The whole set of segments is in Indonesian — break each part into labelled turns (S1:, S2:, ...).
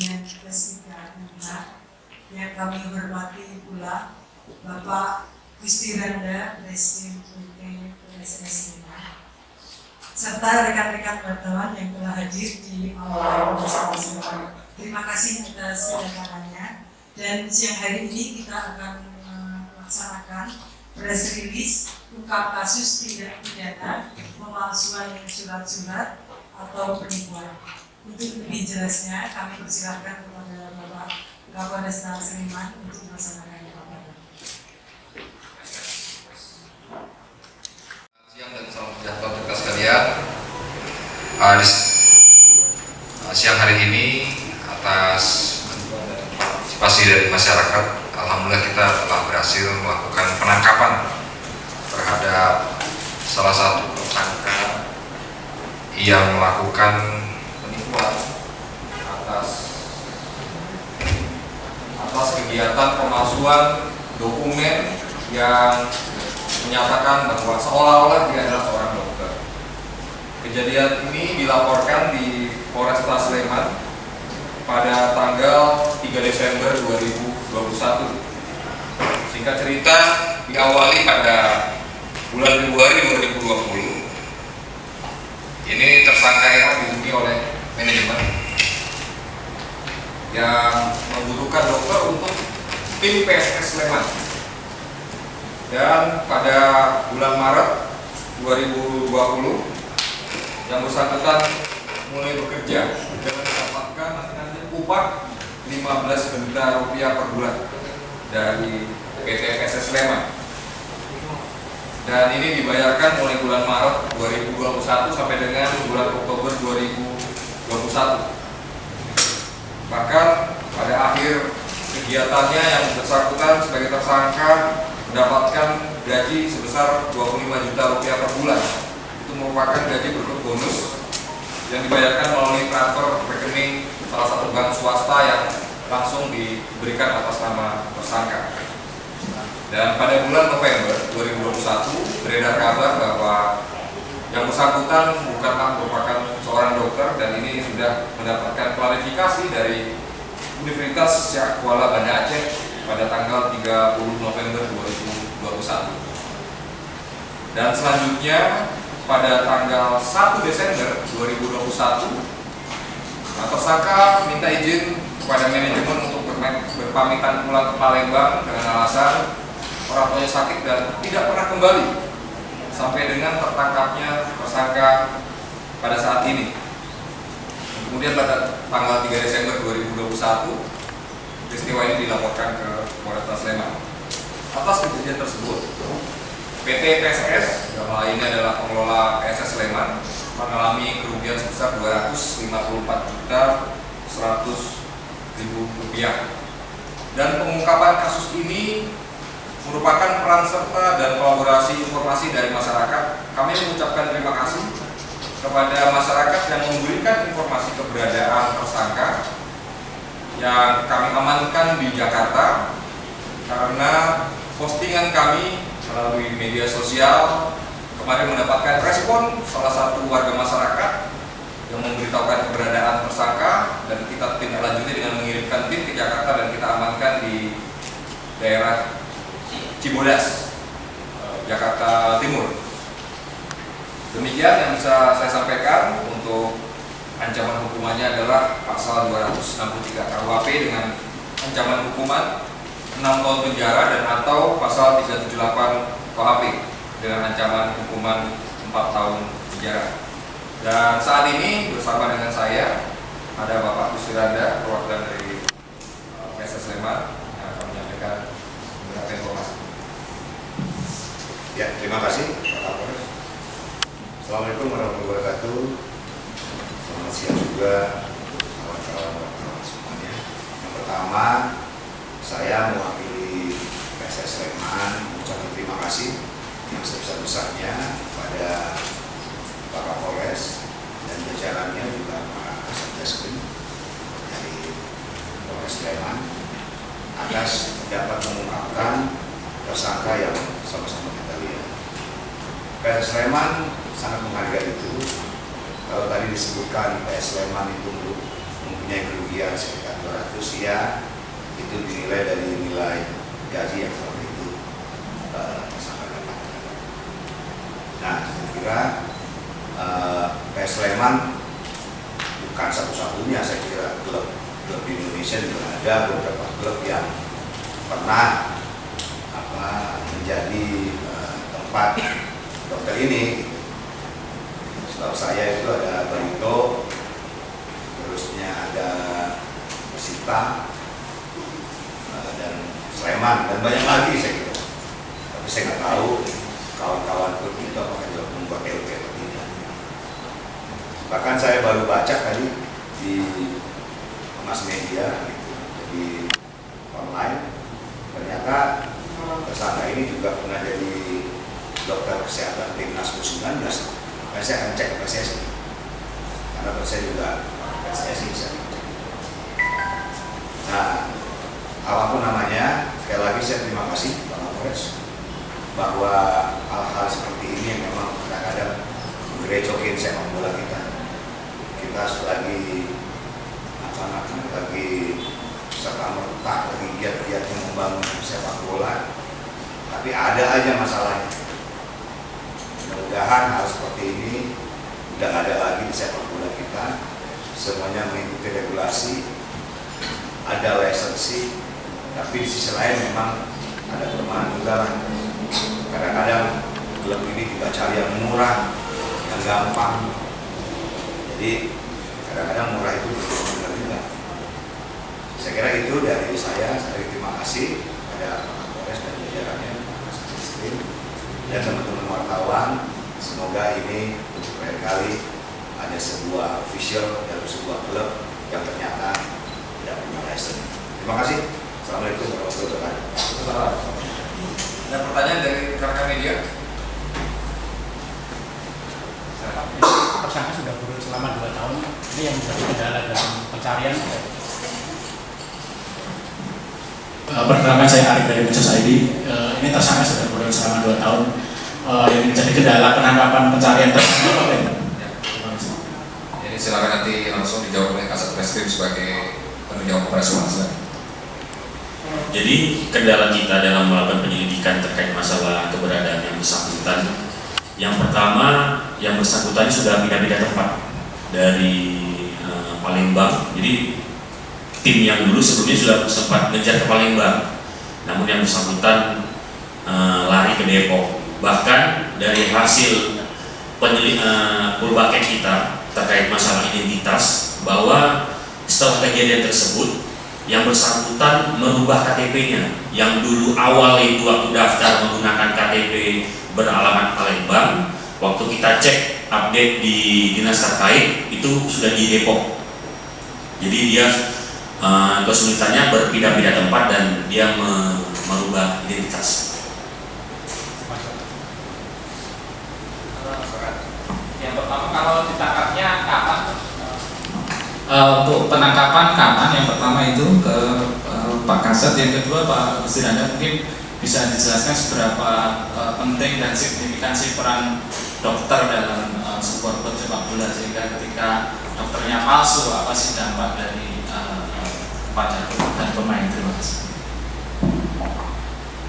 S1: bagian S3 yang kami hormati pula Bapak Gusti Randa, Presiden PSSI, serta rekan-rekan wartawan yang telah hadir di awal demonstrasi. Terima kasih atas kedatangannya. Dan siang hari ini kita akan melaksanakan press release ungkap kasus tindak pidana pemalsuan surat-surat atau penipuan. Untuk lebih jelasnya, kami persilakan kepada Bapak Kapolres Sleman untuk melaksanakan paparan.
S2: Siang dan salam sejahtera untuk kita sekalian. Siang hari ini atas partisipasi dari masyarakat, alhamdulillah kita telah berhasil melakukan penangkapan terhadap salah satu tersangka yang melakukan penipuan atas kegiatan pemalsuan dokumen yang menyatakan bahwa seolah-olah dia adalah seorang dokter. Kejadian ini dilaporkan di Polresta Sleman pada tanggal 3 Desember 2021. Singkat cerita, diawali pada bulan Februari 2020. Ini tersangka yang dihubungi oleh manajemen yang membutuhkan dokter untuk tim PSS Sleman. Dan pada bulan Maret 2020 yang bersangkutan mulai bekerja dan mendapatkan upah 15 juta rupiah per bulan dari PT PSS Sleman. Dan ini dibayarkan mulai bulan Maret 2021 sampai dengan bulan Oktober 2021. Bahkan pada akhir kegiatannya yang bersangkutan sebagai tersangka mendapatkan gaji sebesar 25 juta rupiah per bulan. Itu merupakan gaji berikut bonus yang dibayarkan melalui transfer rekening salah satu bank swasta yang langsung diberikan atas nama tersangka. Dan pada bulan November 2021 beredar kabar bahwa yang bersangkutan bukanlah merupakan seorang dokter, dan ini sudah mendapatkan klarifikasi dari Universitas Syekh Kuala Banda Aceh pada tanggal 30 November 2021. Dan selanjutnya pada tanggal 1 Desember 2021 tersangka minta izin kepada manajemen untuk berpamitan pulang ke Palembang dengan alasan orang tuanya sakit dan tidak pernah kembali sampai dengan tertangkapnya tersangka pada saat ini. Kemudian pada tanggal 3 Desember 2021 peristiwa ini dilaporkan ke Polresta Sleman. Atas kejadian tersebut, PT PSS, dalam hal ini adalah pengelola PSS Sleman, mengalami kerugian sebesar 254 juta 100.000 rupiah. Dan pengungkapan kasus ini merupakan peran serta dan kolaborasi informasi dari masyarakat. Kami mengucapkan terima kasih kepada masyarakat yang memberikan informasi keberadaan tersangka yang kami amankan di Jakarta, karena postingan kami melalui media sosial kemarin mendapatkan respon salah satu warga masyarakat yang memberitahukan keberadaan tersangka, dan kita tindak lanjuti dengan mengirimkan tim ke Jakarta dan kita amankan di daerah Cibodas, Jakarta Timur. Demikian yang bisa saya sampaikan. Untuk ancaman hukumannya adalah pasal 263 KUHP dengan ancaman hukuman 6 tahun penjara dan atau pasal 378 KUHP dengan ancaman hukuman 4 tahun penjara. Dan saat ini bersama dengan saya ada Bapak Gusti Randa, perwakilan dari PSS Sleman, yang akan menyampaikan beberapa informasi.
S3: Ya, terima kasih Pak Kapolres. Assalamualaikum warahmatullahi wabarakatuh. Selamat siang juga kawan-kawan semuanya. Yang pertama, saya mewakili PSS Sleman mengucapkan terima kasih yang sebesar-besarnya kepada Pak Kapolres dan jajarannya, juga Pak Satgaskrim dari Polres Sleman atas dapat mengungkapkan tersangka yang sama-sama kita lihat. PSS Sleman sangat menghargai itu. Kalau tadi disebutkan PSS Sleman itu mempunyai kerugian sekitar usia itu dinilai dari nilai gaji yang selama itu sampai dapatkan. Nah, saya kira PS Sleman bukan satu-satunya. Saya kira klub di Indonesia juga ada beberapa klub yang pernah menjadi tempat dokter ini. Setahu saya itu ada Barito, terusnya ada Persita, dan Sleman, dan banyak lagi saya kira. Tapi saya nggak tahu kawan-kawan klub itu apakah juga membuat LP atau tidak. Bahkan saya baru baca tadi di mass media, gitu, di online, ternyata tersangka ini juga pernah jadi dokter kesehatan timnas U19. Makanya saya akan cek ke PSSI, karena saya juga PSSI bisa cek. Nah, apapun namanya, sekali lagi saya terima kasih Pak Kapolres bahwa hal-hal seperti ini yang memang kadang-kadang menggerecokin sepak bola kita. Kita lagi serta merta lagi giat-giatnya membangun sepak bola, tapi ada aja masalahnya. Mudah-mudahan hal seperti ini udah ada lagi di sepak bola kita. Semuanya mengikuti regulasi, ada lisensi, tapi di sisi lain memang ada kelemahan juga. Kadang-kadang klub ini juga cari yang murah, yang gampang. Jadi kadang-kadang murah itu benar juga. Saya kira itu dari saya terima kasih pada Pak Kapolres dan jajarannya, dan teman-teman wartawan. Semoga ini untuk terakhir kali ada sebuah official dalam sebuah klub yang ternyata tidak punya license. Terima kasih. Assalamualaikum warahmatullahi wabarakatuh.
S2: Ada pertanyaan dari rekan media?
S4: Tersangka sudah buron selama 2 tahun. Ini yang menjadi kendala dalam pencarian. Pertama, saya Arif dari Medsos ID. Ini tersangka sudah buron selama 2 tahun. Yang menjadi kendala penangkapan pencarian tersangka apa ya?
S2: Ini silakan nanti langsung dijawab oleh Kasat Reskrim sebagai penunjuk operasional.
S5: Jadi kendala kita dalam melakukan penyelidikan terkait masalah keberadaan yang bersangkutan, yang pertama, yang bersangkutan sudah pindah-pindah tempat dari Palembang. Jadi tim yang dulu sebelumnya sudah sempat ngejar ke Palembang, namun yang bersangkutan lari ke Depok. Bahkan dari hasil pulbaket kita terkait masalah identitas, bahwa setelah kejadian tersebut yang bersangkutan merubah KTP-nya yang dulu awal itu waktu daftar menggunakan KTP beralamat Palembang, waktu kita cek update di dinas terkait itu sudah di Depok. Jadi dia kesulitannya berpindah-pindah tempat dan dia merubah identitas.
S6: Yang pertama, kalau ditangkapnya kapan? Untuk penangkapan kapan? Yang pertama itu ke Pak Kasat, yang kedua Pak Gustiranda, mungkin bisa dijelaskan seberapa penting dan signifikansi peran dokter dalam sebuah klub sepak bola, sehingga ketika dokternya palsu, apa sih dampak dari pada klub dan pemain? Terima kasih.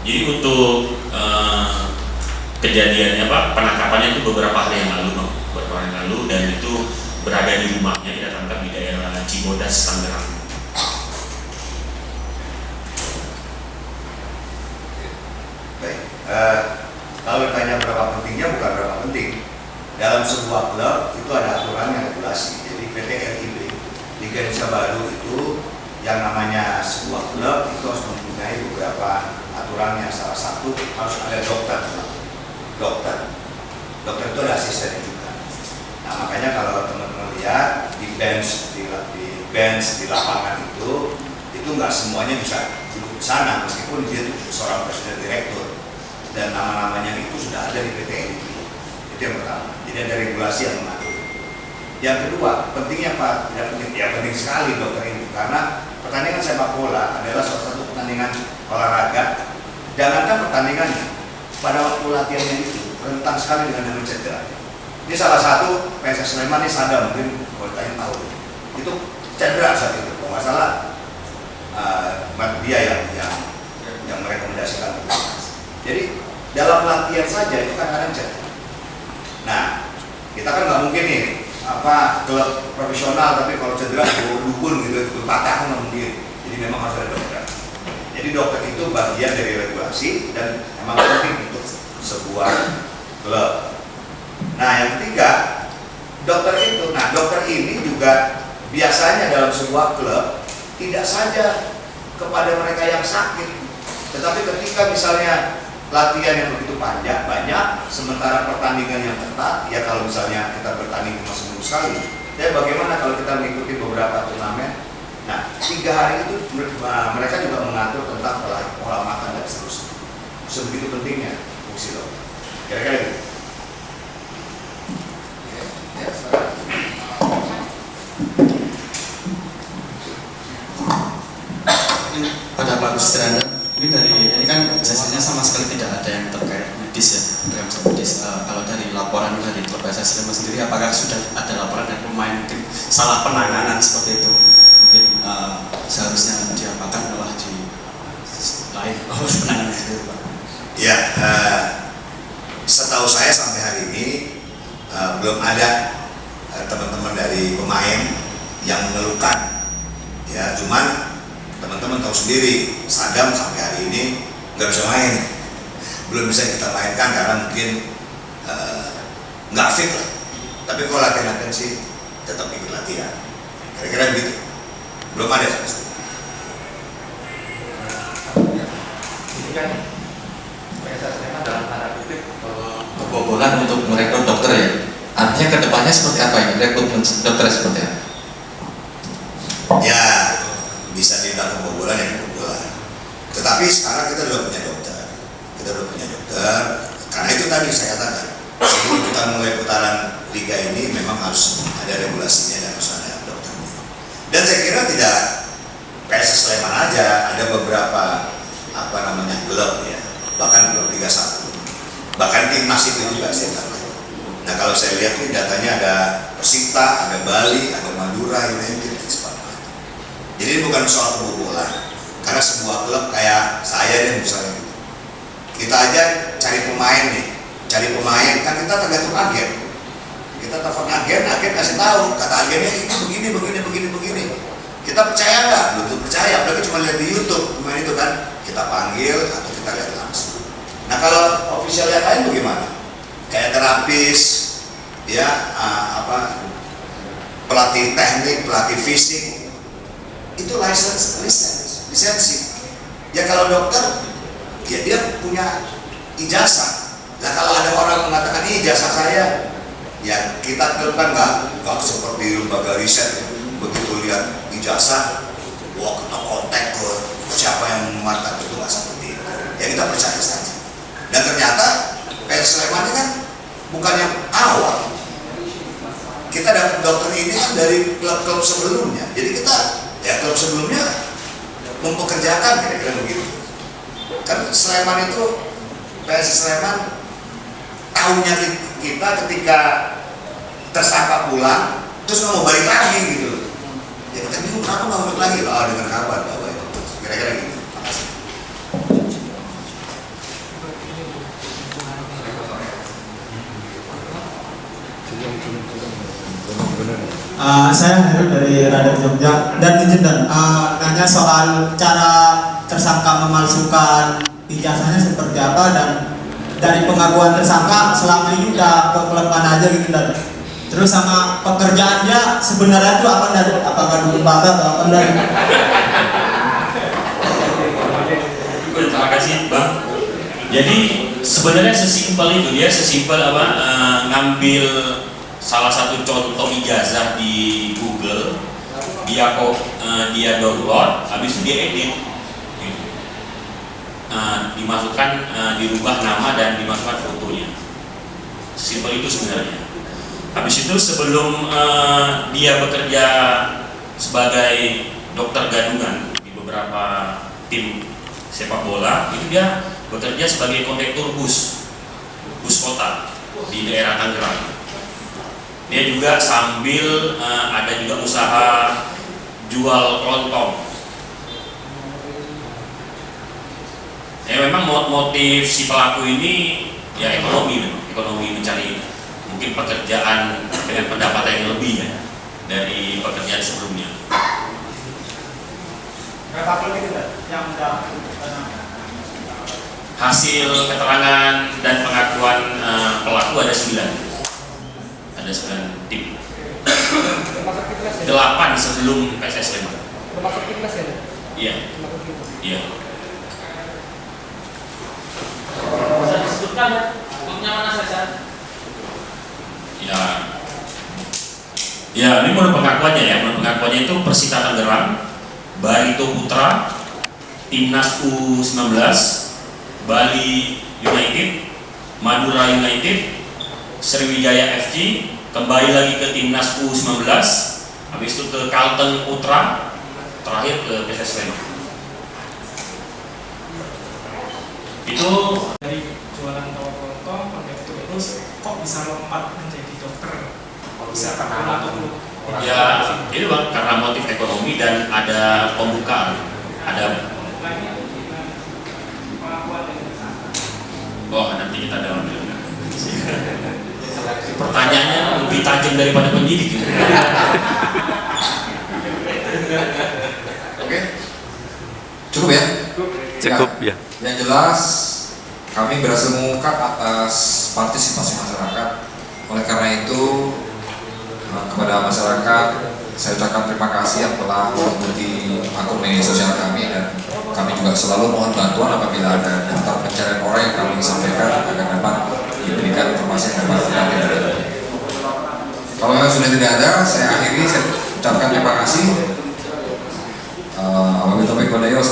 S5: Jadi untuk kejadiannya Pak, penangkapannya itu beberapa hari yang lalu, dan itu berada di rumahnya, kita tangkap di daerah Cibodas, Tangerang.
S3: Baik, kalau ditanya berapa pentingnya, bukan berapa penting. Dalam sebuah klub itu ada aturan yang regulasi. Jadi PT LIB Liga Indonesia Baru itu yang namanya sebuah klub itu harus mempunyai beberapa aturan, yang salah satu harus ada dokter. Dokter itu ada asistennya juga. Nah, makanya kalau teman-teman lihat di bench di lapangan itu nggak semuanya bisa duduk di sana, meskipun dia seorang presiden direktur dan nama-namanya itu sudah ada di PT LIB. Itu yang pertama. Jadi ada regulasi yang mengatur. Yang kedua, pentingnya Pak, tidak penting, ya penting sekali dokter ini, karena pertandingan sepak bola adalah salah satu pertandingan olahraga. Jangankan pertandingannya, pada waktu latihannya itu rentan sekali dengan cedera. Ini salah satu PSS Sleman ini sadar, mungkin kalau tanya tahu, itu cedera saat itu. Kalau nggak salah dia yang merekomendasikan. Jadi dalam latihan saja itu kan kadang cedera. Nah, kita kan nggak mungkin nih klub profesional tapi kalau cedera dukun gitu itu patah kan nggak mungkin. Jadi memang harus ada dokter. Jadi dokter itu bagian dari regulasi dan memang penting untuk sebuah klub. Nah, yang ketiga, dokter itu. Nah, dokter ini juga biasanya dalam sebuah klub tidak saja kepada mereka yang sakit, tetapi ketika misalnya latihan yang begitu panjang banyak, sementara pertandingan yang ketat, ya kalau misalnya kita bertanding cuma seminggu sekali, ya bagaimana kalau kita mengikuti beberapa turnamen? Nah, 3 hari itu mereka juga mengatur tentang pola makan dan seterusnya. Sebegitu pentingnya fungsi dokter. Kira-kira gitu.
S7: Pada Pak Gusti, ini kan jasanya sama sekali tidak ada yang terkait medis ya, dengan medis. Kalau dari laporan dari klub SS Sleman sendiri, apakah sudah ada laporan dari pemain mungkin salah penanganan seperti itu? Mungkin seharusnya diapakan malah di lain penanganan sendiri, Pak?
S3: Ya, setahu saya sampai hari ini belum ada teman-teman dari pemain yang mengeluhkan. Ya, cuman teman-teman tahu sendiri, Sadam sampai hari ini nggak bisa main, belum bisa kita mainkan karena mungkin nggak fit lah. Tapi kalau latihan sih tetap ikut latihan. Kira-kira begitu. Belum ada sama sekali.
S8: Ini kan PSS Sleman dalam tanda kutip
S7: Kebobolan untuk merekrut dokter ya. Artinya kedepannya seperti apa ya? Rekrutmen dokter seperti apa?
S3: Ya, bisa dibilang kebobolan ya kebobolan. Tetapi sekarang kita sudah punya dokter. Karena itu tadi saya katakan, sebelum kita mulai putaran liga ini memang harus ada regulasinya dan harus ada dokternya. Dan saya kira tidak PSS Sleman aja, ada beberapa klub ya, bahkan klub Liga 1, bahkan timnas itu juga saya katakan. Nah, kalau saya lihat ini datanya ada Persita, ada Bali, ada Madura United. Jadi ini bukan soal kebobolan, karena sebuah klub kayak saya dan misalnya gitu, kita aja cari pemain kan kita tergantung agen. Kita telepon agen kasih tahu, kata agennya ini begini. Kita percaya nggak? Belum percaya, apalagi cuma lihat di YouTube pemain itu kan, kita panggil atau kita lihat langsung. Nah, kalau official yang lain bagaimana? Kayak terapis, ya pelatih teknik, pelatih fisik, itu lisensi. Ya kalau dokter, ya dia punya ijazah. Nah, kalau ada orang mengatakan ini ijazah saya, ya kita kan nggak seperti lembaga riset, begitu lihat ijazah, wah kita kontak ke siapa yang memuatkan, itu nggak seperti itu. Ya kita percaya saja. Dan ternyata PSS Sleman ini kan bukan yang awal. Kita dapat dokter ini kan dari klub-klub sebelumnya. Jadi kita klub sebelumnya mempekerjakan kira-kira begitu. Kan Sleman itu, PSS Sleman tahunya kita ketika tersangka pulang terus nggak mau balik lagi gitu. Ya kita bingung kenapa nggak balik lagi, dengan kabar bahwa itu kira-kira gitu. Makasih.
S9: Saya Heru dari Radar Jogja dan izin nanya soal cara tersangka memalsukan ijazahnya seperti apa, dan dari pengakuan tersangka selama ini udah ke klub mana aja gitu, dan terus sama pekerjaannya sebenarnya itu apa, dari apakah dukun bakar atau apa dari?
S5: Terima kasih Bang. Jadi sebenarnya sesimpel itu, dia sesimpel ngambil salah satu contoh ijazah di Google, dia download, habis itu dia edit, dimasukkan, dirubah nama dan dimasukkan fotonya. Simpel itu sebenarnya. Habis itu sebelum dia bekerja sebagai dokter gadungan di beberapa tim sepak bola, itu dia bekerja sebagai kondektur bus kota di daerah Tangerang. Dia juga sambil ada juga usaha jual kelontong. memang motif si pelaku ini ya ekonomi mencari mungkin pekerjaan dengan pendapatan yang lebih ya dari pekerjaan sebelumnya.
S9: Berapa kali itu yang udah
S5: Hasil keterangan dan pengakuan pelaku ada 9. Ada 9 tim. 8 sebelum PSS Sleman.
S8: Termasuk timnas ya?
S5: Iya. Iya.
S8: Bisa disebutkan ya, klubnya mana saja?
S5: Ya. Ya, ini menurut pengakuannya ya. Menurut pengakuannya itu Persita Tangerang, Barito Putra, Timnas U19, Bali United, Madura United, Sriwijaya FC, kembali lagi ke Timnas U19, habis itu ke Kalteng Putra, terakhir ke PSS Sleman. Itu
S10: dari jualan tahu kelontong kondektur itu kok bisa lompat menjadi dokter, kok bisa karena atau
S5: ya itu Bang, karena motif ekonomi dan ada pembukaan, ada nanti kita dalam pertanyaannya lebih tajam daripada penyidik gitu.
S2: Oke, cukup ya?
S11: Cukup ya.
S2: Yang jelas kami berhasil mengungkap atas partisipasi masyarakat. Oleh karena itu kepada masyarakat saya ucapkan terima kasih yang telah mengikuti akun media sosial kami, dan kami juga selalu mohon bantuan apabila ada daftar pencarian orang yang kami sampaikan agar dapat diberikan informasi yang dapat kita. Kalau memang sudah tidak ada, saya akhiri, saya ucapkan terima kasih. Wabillahi taufiq wal hidayah.